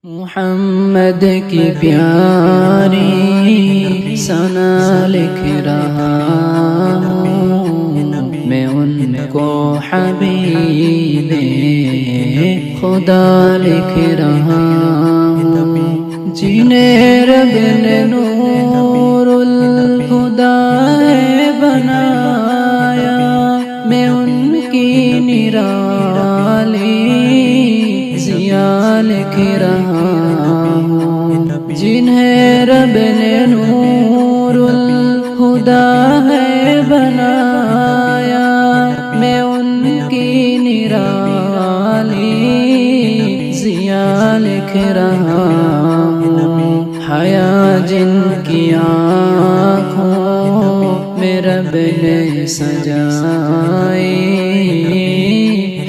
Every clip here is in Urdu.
محمد کی پیاری ثنا لکھ رہا ہوں میں ان کو حبیب خدا لکھ رہا ہوں جنہیں رب نے نور الہدی بنایا میں ان کی نرالی ضیاء لکھ رہا ہوں جنہیں رب نے نور الہدی بنایا میں ان کی نرالی ضیاء لکھ رہا ہوں حیا جن کی آنکھوں میں رب نے سجائی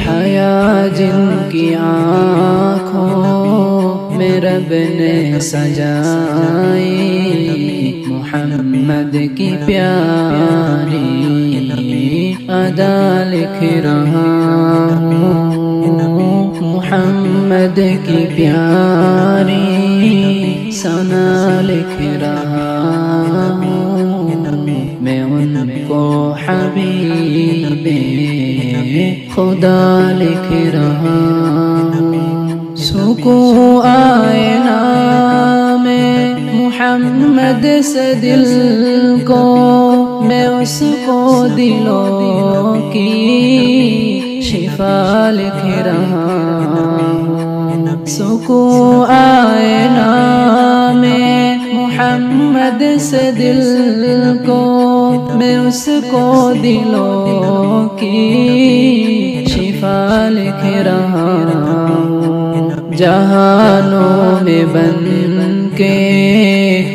حیا جن کی آنکھوں میں رب نے سجائی محمد کی پیاری ادا لکھ رہا ہوں محمد کی پیاری ثنا لکھ رہا ہوں میں ان کو حبیب خدا لکھ رہا ہوں سکون آئے نام محمد سے دل کو میں اس کو دلوں کی شفا لکھ رہا ہوں سکون آئے نام محمد سے دل کو میں اس کو دلوں کی شفا لکھ رہا ہوں جہانوں میں بن کے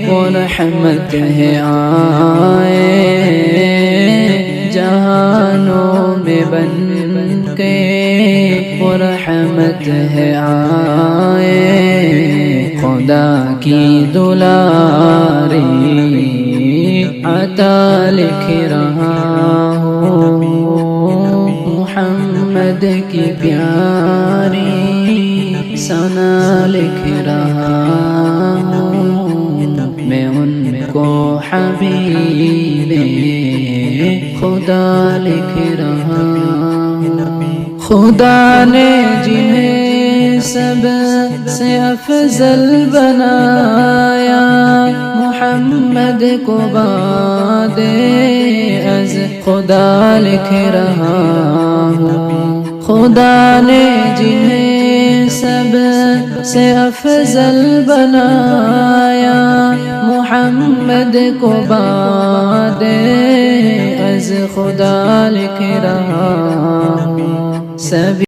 وہ رحمت ہے آئے جہانوں میں بن کے وہ رحمت ہے آئے خدا کی دلاری عطا لکھ رہا ہوں محمد کی پیاری ثنا لکھ رہا ہوں میں ان کو حبیب خدا لکھ رہا ہوں خدا نے جنہیں سب سے افضل بنایا محمد کو بعد از خدا لکھ رہا ہوں خدا نے جنہیں سب سے افضل بنایا محمد کو بعد از خدا لکھ رہا ہوں